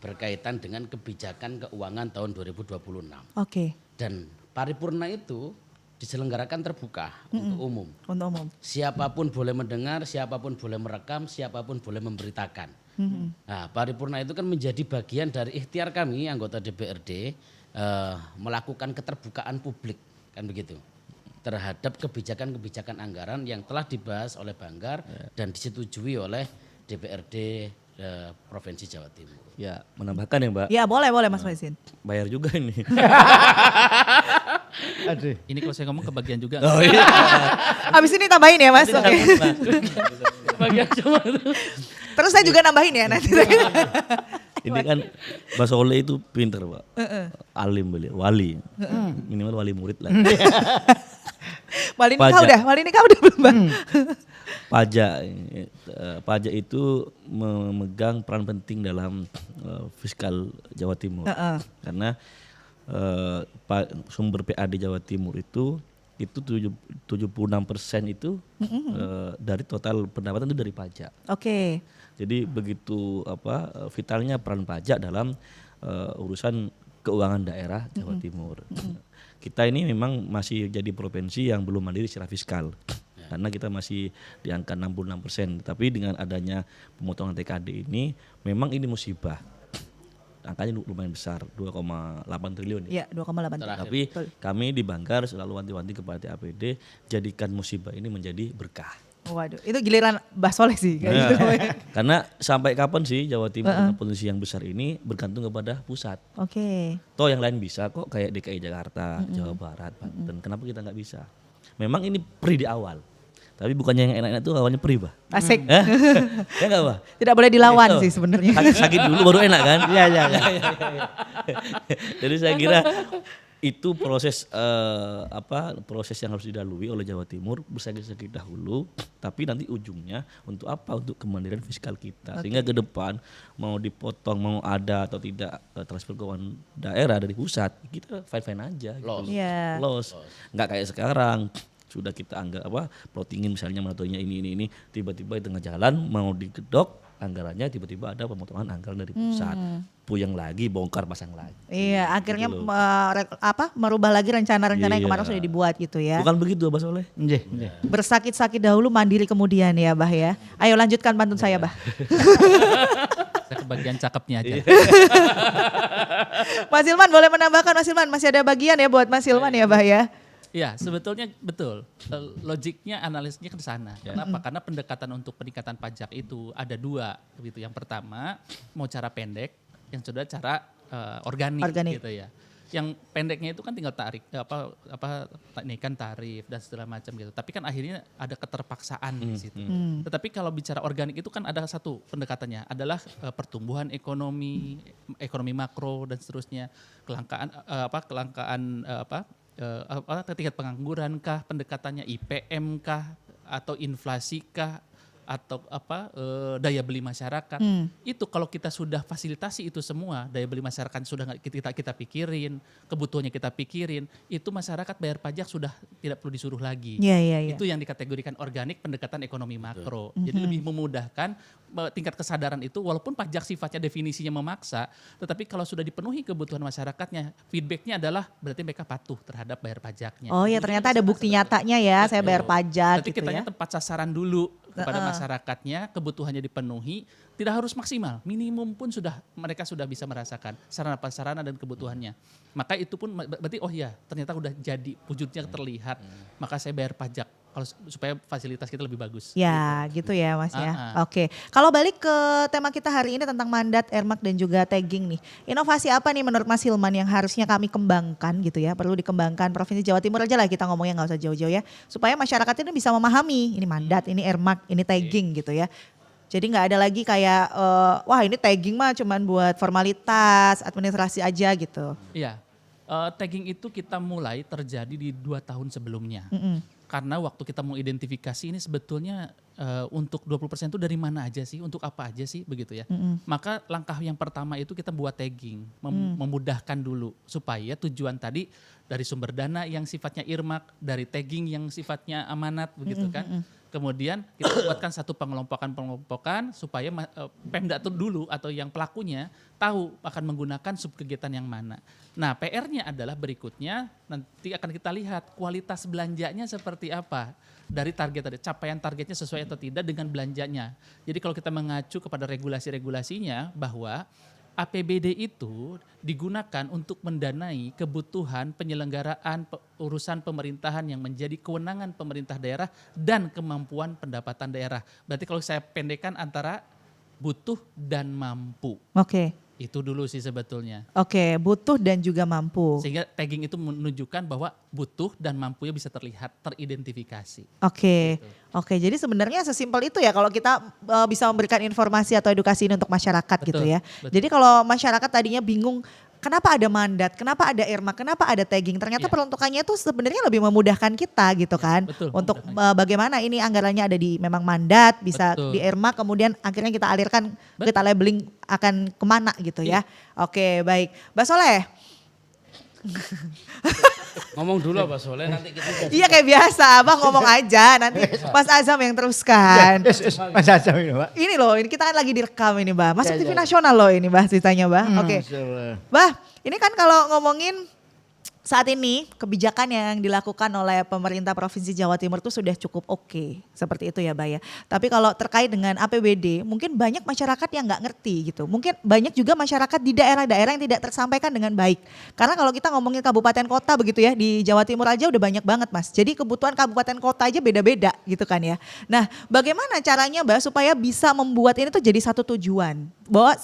berkaitan dengan kebijakan keuangan tahun 2026. Oke. Dan paripurna itu diselenggarakan terbuka untuk umum. Untuk umum. Siapapun boleh mendengar, siapapun boleh merekam, siapapun boleh memberitakan. Nah, paripurna itu kan menjadi bagian dari ikhtiar kami anggota DPRD melakukan keterbukaan publik, kan begitu, terhadap kebijakan-kebijakan anggaran yang telah dibahas oleh Banggar dan disetujui oleh DPRD Provinsi Jawa Timur. Ya, menambahkan ya, Mbak. Ya, boleh Mas Maisin. Bayar juga ini. aduh. Ini kalau saya ngomong kebagian juga. Oh iya. Habis ini tambahin ya, Mas. Oke. Bagian cuma itu. Terus saya juga nambahin ya nanti. Ini kan Mbak Soleh itu pinter, Pak. Alim beliau, wali. Minimal wali murid lah. Wali nikah udah belum, Bang? Pajak itu memegang peran penting dalam fiskal Jawa Timur. Karena sumber PAD Jawa Timur itu 76% itu dari total pendapatan itu dari pajak. Oke. Jadi begitu vitalnya peran pajak dalam urusan keuangan daerah Jawa Timur. Kita ini memang masih jadi provinsi yang belum mandiri secara fiskal. Karena kita masih di angka 66%. Tapi dengan adanya pemotongan TKD ini memang ini musibah. Angkanya lumayan besar, 2,8 triliun. Iya, 2,8 triliun. Tapi kami di Banggar selalu wanti-wanti kepada TAPD, jadikan musibah ini menjadi berkah. Waduh, itu giliran Mbah Soleh sih kayak gitu. Karena sampai kapan sih Jawa Timur dengan potensi yang besar ini bergantung kepada pusat. Oke. Toh yang lain bisa kok, kayak DKI Jakarta, Jawa Barat, Banten. Kenapa kita nggak bisa? Memang ini perih di awal. Tapi bukannya yang enak-enak itu awalnya perih, Bah. Asik. Ya enggak, Bah? Tidak boleh dilawan sih sebenarnya. Sakit dulu baru enak kan? Iya. Jadi saya kira itu proses proses yang harus dilalui oleh Jawa Timur bersakit-sakit dahulu, tapi nanti ujungnya untuk apa? Untuk kemandirian fiskal kita. Sehingga ke depan mau dipotong, mau ada atau tidak transfer keuangan daerah dari pusat, kita fine-fine aja. Loss. Enggak kayak sekarang. Sudah kita anggap plottingin misalnya motornya ini tiba-tiba di tengah jalan mau digedok anggarannya, tiba-tiba ada pemotongan anggaran dari pusat, puyeng lagi, bongkar pasang lagi. Iya, akhirnya merubah lagi rencana-rencana yang kemarin sudah dibuat gitu ya. Bukan begitu, Mbak Soleh? Bersakit-sakit dahulu, mandiri kemudian ya, Bah ya. Ayo lanjutkan pantun saya, Bah. Saya kebagian cakepnya aja. Mas Hilman boleh menambahkan, Mas Hilman masih ada bagian ya buat Mas Hilman ya Bah ya. Ya, sebetulnya betul. Logiknya, analisnya ke sana. Kenapa? Karena pendekatan untuk peningkatan pajak itu ada dua. Gitu. Yang pertama, mau cara pendek, yang kedua cara organik gitu ya. Yang pendeknya itu kan tinggal tarik naikkan tarif dan segala macam gitu. Tapi kan akhirnya ada keterpaksaan di situ. Tetapi kalau bicara organik itu kan ada satu pendekatannya adalah pertumbuhan ekonomi makro dan seterusnya, kelangkaan tingkat pengangguran kah, pendekatannya IPM kah, atau inflasi kah, atau daya beli masyarakat. Itu kalau kita sudah fasilitasi itu semua, daya beli masyarakat sudah kita pikirin, kebutuhannya kita pikirin, itu masyarakat bayar pajak sudah tidak perlu disuruh lagi. Itu yang dikategorikan organik, pendekatan ekonomi makro. Jadi lebih memudahkan tingkat kesadaran itu, walaupun pajak sifatnya definisinya memaksa, tetapi kalau sudah dipenuhi kebutuhan masyarakatnya, feedbacknya adalah berarti mereka patuh terhadap bayar pajaknya. Oh ya, ternyata ada bukti nyatanya ya, saya bayar pajak berarti gitu kitanya ya. tempat sasaran dulu kepada masyarakatnya, kebutuhannya dipenuhi, tidak harus maksimal, minimum pun mereka sudah bisa merasakan sarana dan kebutuhannya. Maka itu pun berarti oh ya, ternyata udah jadi wujudnya terlihat, maka saya bayar pajak supaya fasilitas kita lebih bagus. Ya, gitu ya Mas ya. Oke. Kalau balik ke tema kita hari ini tentang mandat, Ermak dan juga tagging nih. Inovasi apa nih menurut Mas Hilman yang harusnya kami kembangkan gitu ya? Perlu dikembangkan Provinsi Jawa Timur aja lah kita ngomongnya, nggak usah jauh-jauh ya. Supaya masyarakat ini bisa memahami ini mandat, ini Ermak, ini tagging gitu ya. Jadi nggak ada lagi kayak wah ini tagging mah cuman buat formalitas, administrasi aja gitu. Iya. Tagging itu kita mulai terjadi di 2 tahun sebelumnya. Karena waktu kita mau identifikasi ini sebetulnya untuk 20% itu dari mana aja sih, untuk apa aja sih begitu ya. Maka langkah yang pertama itu kita buat tagging, memudahkan dulu supaya tujuan tadi dari sumber dana yang sifatnya irmak, dari tagging yang sifatnya amanat begitu kan. Kemudian kita buatkan satu pengelompokan supaya Pemda itu dulu atau yang pelakunya tahu akan menggunakan subkegiatan yang mana. Nah PR-nya adalah berikutnya nanti akan kita lihat kualitas belanjanya seperti apa. Dari target tadi, capaian targetnya sesuai atau tidak dengan belanjanya. Jadi kalau kita mengacu kepada regulasi-regulasinya bahwa APBD itu digunakan untuk mendanai kebutuhan penyelenggaraan urusan pemerintahan yang menjadi kewenangan pemerintah daerah dan kemampuan pendapatan daerah. Berarti kalau saya pendekkan antara butuh dan mampu. Oke. Itu dulu sih sebetulnya. Oke, butuh dan juga mampu. Sehingga tagging itu menunjukkan bahwa butuh dan mampunya bisa terlihat, teridentifikasi. Oke, Gitu. Oke. Jadi sebenarnya sesimpel itu ya kalau kita bisa memberikan informasi atau edukasi ini untuk masyarakat gitu ya. Betul. Jadi kalau masyarakat tadinya bingung kenapa ada mandat, kenapa ada irma, kenapa ada tagging, ternyata Iya. peruntukannya itu sebenarnya lebih memudahkan kita gitu kan. betul, Untuk memudahkan. bagaimana ini anggarannya ada di memang mandat, bisa Betul. di irma, kemudian akhirnya kita alirkan, kita labeling akan kemana gitu ya. Oke, baik. Mbak Soleh. Ngomong dulu Pak Soleh, nanti kita Iya kayak biasa, Abang ngomong aja, nanti Mas Azam yang teruskan. Mas Azam ini Pak. Ini loh, ini kita kan lagi direkam ini, Mbak. Masuk Ya, TV ya. nasional loh ini, Mbak, ceritanya, Mbak. Oke. Masya Allah. Mbak, ini kan kalau ngomongin saat ini kebijakan yang dilakukan oleh pemerintah Provinsi Jawa Timur itu sudah cukup oke. Seperti itu ya, Mbak ya. Tapi kalau terkait dengan APBD, mungkin banyak masyarakat yang nggak ngerti gitu. Mungkin banyak juga masyarakat di daerah-daerah yang tidak tersampaikan dengan baik. Karena kalau kita ngomongin kabupaten kota begitu ya, di Jawa Timur aja udah banyak banget, Mas. Jadi kebutuhan kabupaten kota aja beda-beda gitu kan ya. Nah, bagaimana caranya, Mbak, supaya bisa membuat ini tuh jadi satu tujuan? Bahwa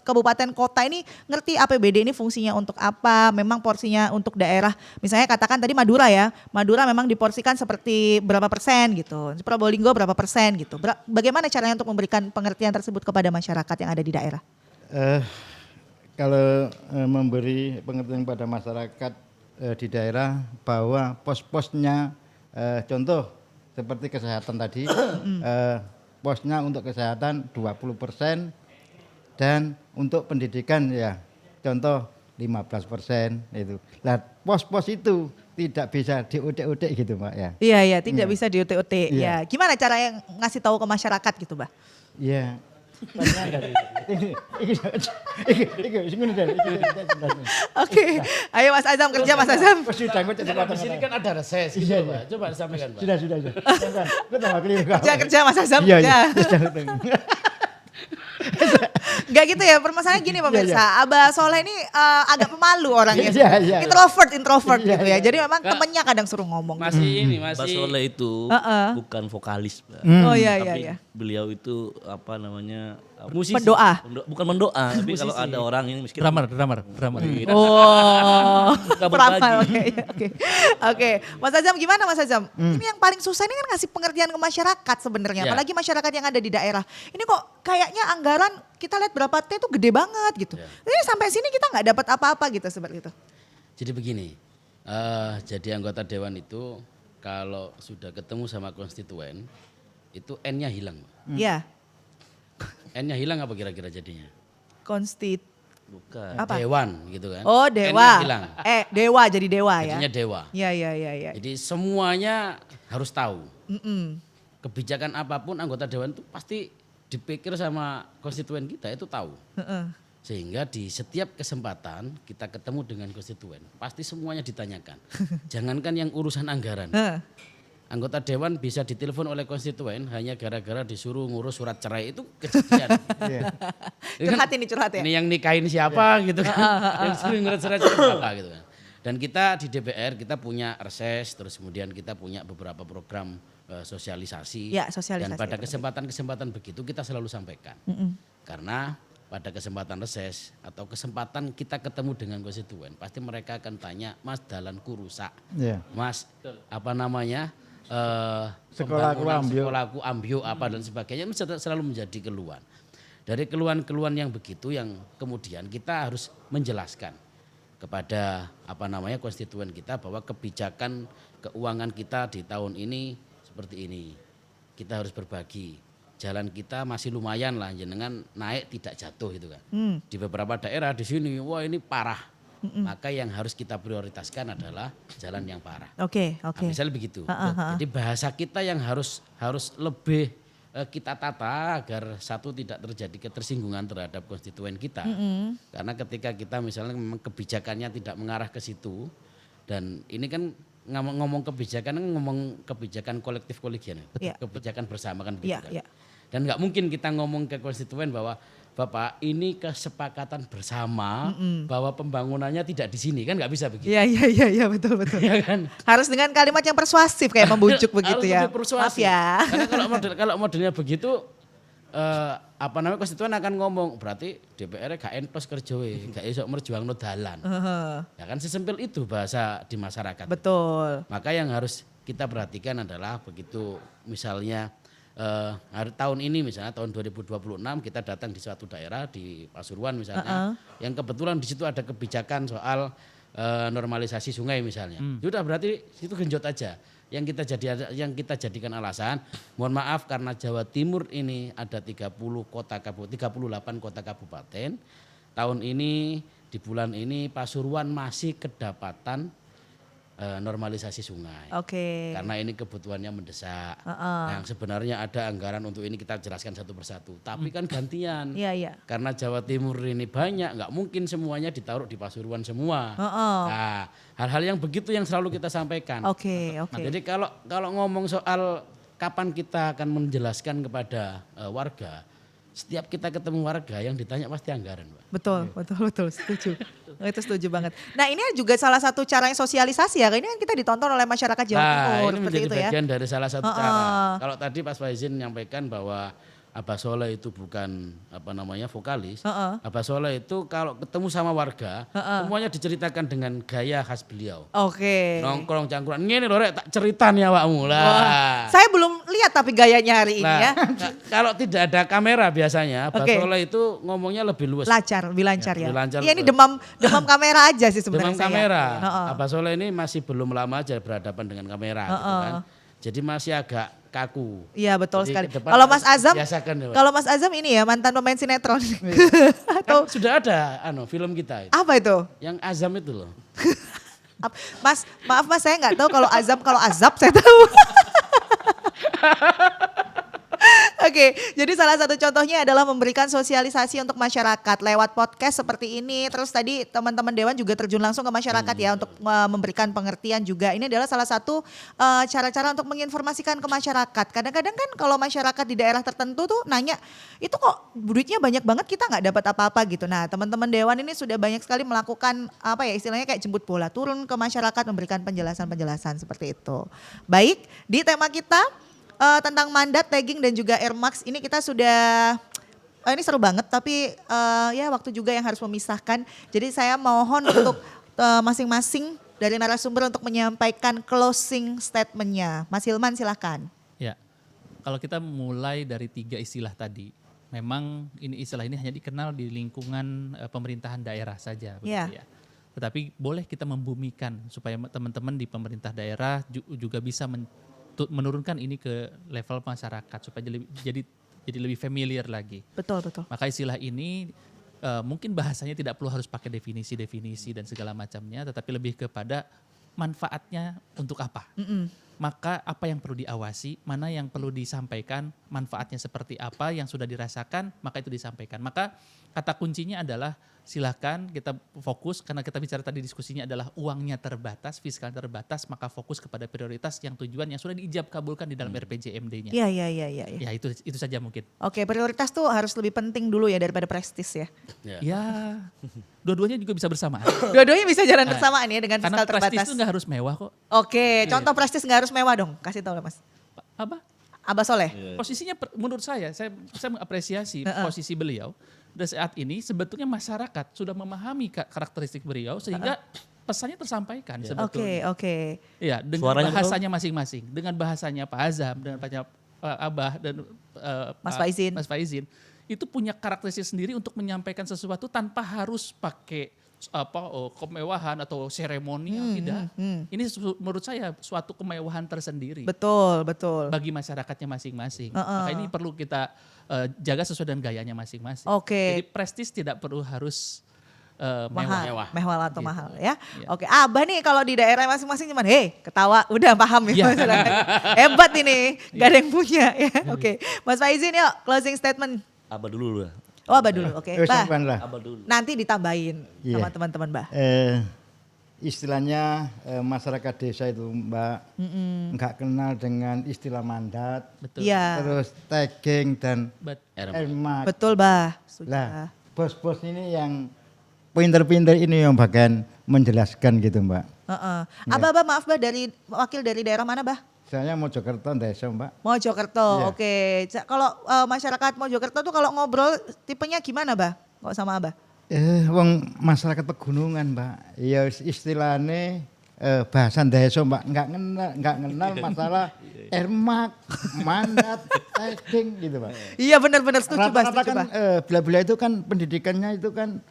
kabupaten kota ini ngerti APBD ini fungsinya untuk apa, memang porsinya untuk daerah. Misalnya katakan tadi Madura ya, Madura memang diporsikan seperti berapa persen gitu, Probolinggo berapa persen gitu. Bagaimana caranya untuk memberikan pengertian tersebut kepada masyarakat yang ada di daerah? Kalau memberi pengertian pada masyarakat di daerah bahwa pos-posnya contoh seperti kesehatan tadi, posnya untuk kesehatan 20% dan untuk pendidikan ya contoh 15% itu. Nah, pos-pos itu tidak bisa diutek-utek gitu, Mbak ya. Iya, iya, tidak bisa di-UT-UT. Ya, Iya. gimana cara yang ngasih tahu ke masyarakat gitu, Mbak? Iya. Oke, ayo Mas Azam kerja, Mas Azam. di sini kan ada reses gitu Iya, Pak. Coba disampaikan Pak. Sudah. Gue tambah keliru. Kerja Mas Azam. Iya, kerja. iya. Enggak gitu ya, permasalahannya gini pemirsa. Abah Soleh ini agak pemalu orangnya. Iya. Introvert gitu ya. Jadi memang temennya kadang suruh ngomong. Masih ini Mbak masih Soleh itu bukan vokalis, Mbak. Oh iya Tapi iya. beliau itu apa namanya? musisi. Pendoa. Bukan mendoa, tapi kalau ada orang ini miskin. Drummer. Oh, Suka peramal. berbagi. Oke. Mas Azam gimana Mas Azam? Ini yang paling susah ini kan ngasih pengertian ke masyarakat sebenarnya. Ya. Apalagi masyarakat yang ada di daerah. Ini kok kayaknya anggaran kita lihat berapa T itu gede banget gitu. Ini sampai sini kita nggak dapat apa-apa gitu seperti itu. Jadi begini, jadi anggota dewan itu kalau sudah ketemu sama konstituen itu N-nya hilang. Iya. N-nya hilang apa kira-kira jadinya? Bukan. Apa? Dewan gitu kan. Oh dewa. N-nya hilang. Dewa jadi dewa ya. Jadinya dewa. Iya. Jadi semuanya harus tahu. Mm-mm. Kebijakan apapun anggota dewan itu pasti dipikir sama konstituen kita itu tahu. Heeh. Sehingga di setiap kesempatan kita ketemu dengan konstituen, pasti semuanya ditanyakan. Jangankan yang urusan anggaran. Anggota dewan bisa ditelepon oleh konstituen hanya gara-gara disuruh ngurus surat cerai itu kejadian. Curhat ya. Ini yang nikahin siapa gitu kan. Yang suruh ngurus surat cerai siapa gitu kan. Dan kita di DPR kita punya reses, terus kemudian kita punya beberapa program sosialisasi. Ya, sosialisasi. Dan pada kesempatan-kesempatan begitu kita selalu sampaikan. Karena pada kesempatan reses atau kesempatan kita ketemu dengan konstituen, pasti mereka akan tanya, Mas dalanku rusak, Mas apa namanya sekolahku ambio apa dan sebagainya, itu selalu menjadi keluhan. Dari keluhan-keluhan yang begitu yang kemudian kita harus menjelaskan kepada apa namanya konstituen kita bahwa kebijakan keuangan kita di tahun ini seperti ini, kita harus berbagi. Jalan kita masih lumayan lah, jenengan naik tidak jatuh gitu kan. Di beberapa daerah di sini, wah ini parah. Maka yang harus kita prioritaskan adalah jalan yang parah. Oke. Nah, misalnya begitu. Jadi bahasa kita yang harus lebih kita tata agar satu tidak terjadi ketersinggungan terhadap konstituen kita. Karena ketika kita misalnya memang kebijakannya tidak mengarah ke situ, dan ini kan ngomong kebijakan kolektif kolegial, kebijakan bersama kan begitu kan. Dan nggak mungkin kita ngomong ke konstituen bahwa Bapak ini kesepakatan bersama bahwa pembangunannya tidak di sini, kan nggak bisa begitu. Iya betul. Ya kan? Harus dengan kalimat yang persuasif kayak membujuk begitu Harus ya. lebih persuasif. Maaf ya. Karena kalau modelnya begitu apa namanya konstituen akan ngomong berarti DPR gak entos kerjoe, gak iso merjuangno dalan. Ya kan sesimpel itu bahasa di masyarakat. Betul. Maka yang harus kita perhatikan adalah begitu misalnya tahun ini misalnya tahun 2026 kita datang di suatu daerah di Pasuruan misalnya, yang kebetulan di situ ada kebijakan soal normalisasi sungai misalnya. Sudah berarti itu genjot aja. Yang kita jadikan alasan, mohon maaf karena Jawa Timur ini ada 38 kota kabupaten. Tahun ini di bulan ini Pasuruan masih kedapatan normalisasi sungai. Karena ini kebutuhannya mendesak. Yang sebenarnya ada anggaran untuk ini kita jelaskan satu persatu. Tapi kan gantian. Karena Jawa Timur ini banyak, nggak mungkin semuanya ditaruh di Pasuruan semua. Nah, hal-hal yang begitu yang selalu kita sampaikan. Nah, jadi kalau ngomong soal kapan kita akan menjelaskan kepada warga, setiap kita ketemu warga yang ditanya pasti anggaran, Pak. Betul, setuju. Itu setuju banget. Nah ini juga salah satu cara yang sosialisasi ya, ini kan kita ditonton oleh masyarakat Jawa Timur. Ini menjadi bagian dari salah satu cara. Kalau tadi Pak Faizin menyampaikan bahwa Abah Soleh itu bukan apa namanya vokalis. Abah Soleh itu kalau ketemu sama warga, semuanya diceritakan dengan gaya khas beliau. Nongkrong cangkruan, ngene lho rek tak ceritani awakmu lah. Saya belum lihat tapi gayanya hari ini ya. Kalau tidak ada kamera biasanya, Abah Soleh itu ngomongnya lebih luas. Lebih lancar ya. Iya ini demam kamera aja sih sebenarnya. Demam kamera. Abah Soleh ini masih belum lama aja berhadapan dengan kamera gitu kan. Jadi masih agak kaku. Iya betul sekali. Kalau Mas Azam, ini ya mantan pemain sinetron. Atau kan sudah ada film kita itu. Apa itu? Yang Azam itu loh. Mas, maaf Mas saya nggak tahu kalau Azam saya tahu. Oke, jadi salah satu contohnya adalah memberikan sosialisasi untuk masyarakat lewat podcast seperti ini. Terus tadi teman-teman Dewan juga terjun langsung ke masyarakat ya untuk memberikan pengertian juga. Ini adalah salah satu cara-cara untuk menginformasikan ke masyarakat. Kadang-kadang kan kalau masyarakat di daerah tertentu tuh nanya, itu kok duitnya banyak banget kita nggak dapat apa-apa gitu. Nah, teman-teman Dewan ini sudah banyak sekali melakukan apa ya istilahnya kayak jemput bola turun ke masyarakat memberikan penjelasan-penjelasan seperti itu. Baik, di tema kita tentang mandat, tagging dan juga Air Max ini kita sudah ini seru banget tapi ya waktu juga yang harus memisahkan. Jadi saya mohon untuk masing-masing dari narasumber untuk menyampaikan closing statementnya. Mas Hilman silahkan. Ya, kalau kita mulai dari 3 istilah tadi, memang istilah ini hanya dikenal di lingkungan pemerintahan daerah saja, begitu ya. Tetapi boleh kita membumikan supaya teman-teman di pemerintah daerah juga bisa menurunkan ini ke level masyarakat supaya jadi lebih familiar lagi. Betul. Maka istilah ini mungkin bahasanya tidak perlu harus pakai definisi dan segala macamnya, tetapi lebih kepada manfaatnya untuk apa. Maka apa yang perlu diawasi, mana yang perlu disampaikan, manfaatnya seperti apa yang sudah dirasakan, maka itu disampaikan. Maka kata kuncinya adalah silakan kita fokus, karena kita bicara tadi diskusinya adalah uangnya terbatas, fiskal terbatas, maka fokus kepada prioritas yang tujuan yang sudah diijab kabulkan di dalam RPJMD-nya. Iya. Ya itu saja mungkin. Oke, prioritas tuh harus lebih penting dulu ya daripada prestis ya. Ya, dua-duanya juga bisa bersamaan. Dua-duanya bisa jalan bersamaan ya dengan Karena fiskal terbatas. prestis itu nggak harus mewah kok. Oke, contoh prestis nggak harus mewah dong. Kasih tahu lah Mas. Apa? Abah Soleh. Posisinya menurut saya mengapresiasi posisi beliau. Dan saat ini sebetulnya masyarakat sudah memahami karakteristik beliau sehingga pesannya tersampaikan sebetulnya. Oke. Ya, dengan Suaranya bahasanya masing-masing, dengan bahasanya Pak Azam, dengan bahasanya Abah dan Mas Faizin, itu punya karakteristik sendiri untuk menyampaikan sesuatu tanpa harus pakai kemewahan atau seremonial, tidak. Ini menurut saya suatu kemewahan tersendiri. Betul. Bagi masyarakatnya masing-masing. Maka ini perlu kita jaga sesuai dengan gayanya masing-masing. Oke. Jadi prestis tidak perlu harus mewah atau Gitu. mahal ya. Oke, Abah nih kalau di daerah masing-masing cuman ketawa udah paham ya. Hebat ini, gak ada yang punya ya. Oke, Mas Faizin yuk closing statement. Abah dulu lah. Oh Abah dulu, oke. Bah, Abah dulu. nanti ditambahin Iya. sama teman-teman Bah. Istilahnya masyarakat desa itu Mbak nggak kenal dengan istilah mandat, Betul. Iya, terus tagging dan Airmax. betul Bah. Lah, bos-bos ini yang pinter-pinter ini yang bagian menjelaskan gitu Mbak. Abah maaf Bah, wakil dari daerah mana Bah? Saya Mojokerto desa Mbak. Mojokerto, Iya. oke. Kalau masyarakat Mojokerto tuh kalau ngobrol tipenya gimana Bah? Kok sama Abah? Wong masyarakat pegunungan Mbak. Ya istilahnya bahasa desa Mbak nggak kenal masalah Airmax, mandat, tagging gitu Mbak. Iya benar-benar setuju Bah. Rata-rata kan bela-bela itu kan pendidikannya itu kan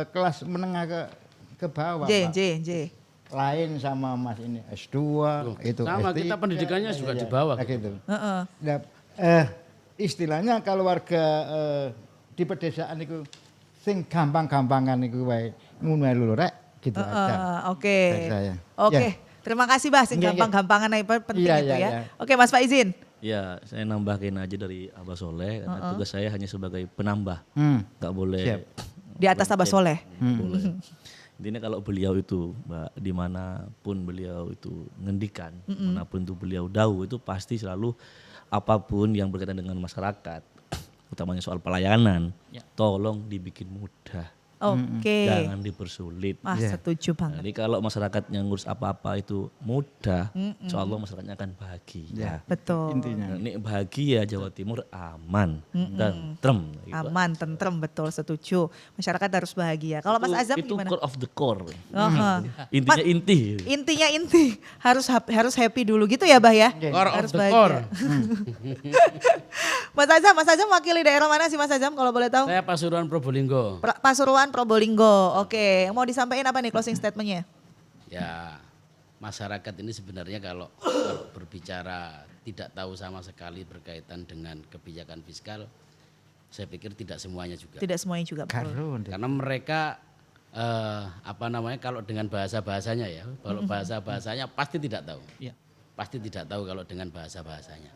kelas menengah ke bawah Pak. J. Lain sama Mas ini S2 itu Sama, S3, kita pendidikannya juga di bawah. gitu. Nah, istilahnya kalau warga di pedesaan itu sing gampang-gampangan itu wae ngono wae lho rek gitu aja. Oke. Dari saya. Oke. Ya. Terima kasih Bah, sing Iya, iya. gampang-gampangan aja penting Iya, itu iya, ya. iya. Oke Mas Faizin. Ya, saya nambahin aja dari Abah Soleh karena tugas saya hanya sebagai penambah. Nggak boleh Siap. Di atas Abah Soleh. boleh. Intinya kalau beliau itu, Mbak, dimanapun beliau itu ngendikan, manapun itu beliau dahulu itu pasti selalu apapun yang berkaitan dengan masyarakat, utamanya soal pelayanan, tolong dibikin mudah. Oke. Jangan dipersulit. Wah, setuju banget. Jadi kalau masyarakat yang ngurus apa-apa itu mudah, insya Allah masyarakatnya akan bahagia. Betul. Intinya. Nah, ini bahagia Jawa Timur aman dan tentrem. Gitu. Aman, tentrem, betul, setuju. Masyarakat harus bahagia. Kalau Mas Azam itu gimana? core of the core. Aha. Intinya inti. Intinya inti harus happy dulu gitu ya Bah ya. Core Harus of the bahagia. core. Mas Azam wakili daerah mana sih Mas Azam kalau boleh tahu? Saya Pasuruan Probolinggo. Pasuruan Probolinggo. Oke, yang mau disampaikan apa nih closing statementnya? Ya, masyarakat ini sebenarnya kalau berbicara tidak tahu sama sekali berkaitan dengan kebijakan fiskal, saya pikir tidak semuanya juga. Tidak semuanya juga. Betul. Karun. Karena mereka kalau dengan bahasa-bahasanya ya, kalau bahasa-bahasanya pasti tidak tahu. Ya. pasti tidak tahu kalau dengan bahasa-bahasanya.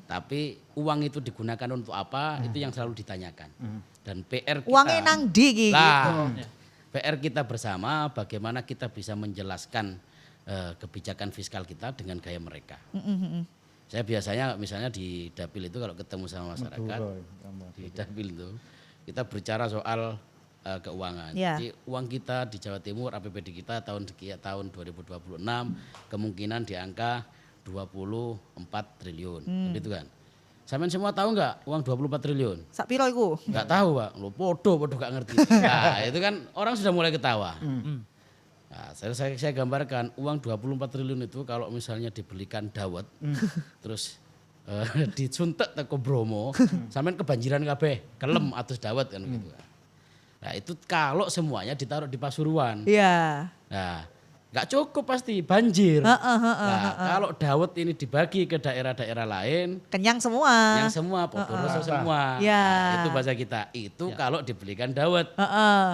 Tapi uang itu digunakan untuk apa, itu yang selalu ditanyakan. Dan PR kita, Uangnya nang di gitu. PR kita bersama bagaimana kita bisa menjelaskan kebijakan fiskal kita dengan gaya mereka. Saya biasanya misalnya di Dapil itu kalau ketemu sama masyarakat, di Dapil itu kita berbicara soal keuangan. Jadi uang kita di Jawa Timur, APBD kita tahun 2026 kemungkinan di angka 24 triliun. Gitu kan. Sampean semua tahu nggak uang 24 triliun? Sak piro iku? Nggak tahu, Pak. Lo podo gak ngerti. Nah, itu kan orang sudah mulai ketawa. Nah, saya gambarkan uang 24 triliun itu kalau misalnya dibelikan dawet, terus disuntek teko Bromo, sampean kebanjiran kabeh, kelem atus dawet kan gitu. Nah, itu kalau semuanya ditaruh di Pasuruan. Iya. Nah, nggak cukup pasti banjir. Nah, kalau dawet ini dibagi ke daerah-daerah lain, Kenyang semua. yang semua Podoroso semua. Ya. Nah, itu bahasa kita. Itu kalau dibelikan dawet.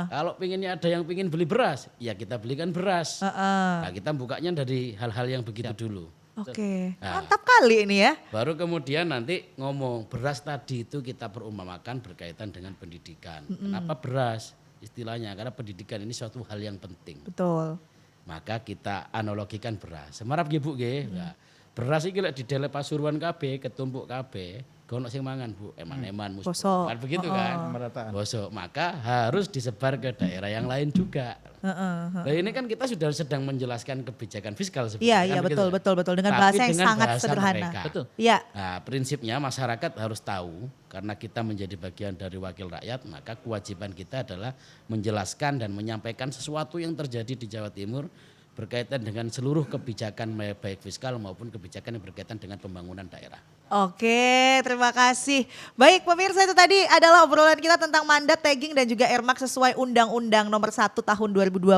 Kalau pinginnya ada yang pingin beli beras, ya kita belikan beras. Nah, kita bukanya dari hal-hal yang begitu dulu. Oke. Nah. Mantap kali ini ya. Baru kemudian nanti ngomong beras tadi itu kita perumpamakan berkaitan dengan pendidikan. Kenapa beras? Istilahnya karena pendidikan ini suatu hal yang penting. Betul. Maka kita analogikan beras. Semarap nggih Bu nggih. Nah, beras iki lek didele Pasuruan kabeh, ketumpuk kabeh, gono sing mangan Bu, eman-eman mus. Bosok. Kan begitu kan? Pemerataan. Bosok. Maka harus disebar ke daerah yang lain juga. Nah, ini kan kita sudah sedang menjelaskan kebijakan fiskal sebenarnya. Iya, kan begitu betul, kan? betul. Dengan Tapi bahasa yang dengan sangat bahasa sederhana. mereka. Betul. Iya. Nah, prinsipnya masyarakat harus tahu karena kita menjadi bagian dari wakil rakyat, maka kewajiban kita adalah menjelaskan dan menyampaikan sesuatu yang terjadi di Jawa Timur berkaitan dengan seluruh kebijakan baik fiskal maupun kebijakan yang berkaitan dengan pembangunan daerah. Oke, terima kasih. Baik pemirsa, itu tadi adalah obrolan kita tentang mandat, tagging dan juga earmark sesuai Undang-Undang Nomor 1 Tahun 2022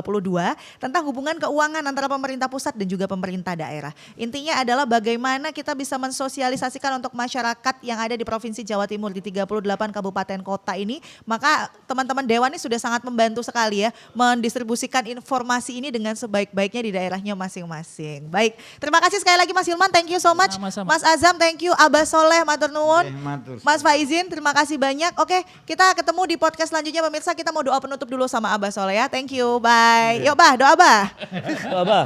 tentang hubungan keuangan antara pemerintah pusat dan juga pemerintah daerah. Intinya adalah bagaimana kita bisa mensosialisasikan untuk masyarakat yang ada di Provinsi Jawa Timur di 38 kabupaten kota ini. Maka teman-teman Dewan ini sudah sangat membantu sekali ya mendistribusikan informasi ini dengan sebaik-baiknya di daerahnya masing-masing. Baik, terima kasih sekali lagi Mas Hilman, thank you so much. Sama-sama. Mas Azam, thank you. Abah Soleh, matur nuwun. Matur. Mas Faizin, terima kasih banyak. Oke, kita ketemu di podcast selanjutnya pemirsa. Kita mau doa penutup dulu sama Abah Soleh ya. Thank you, bye. Yuk Bah, doa Bah. Apa?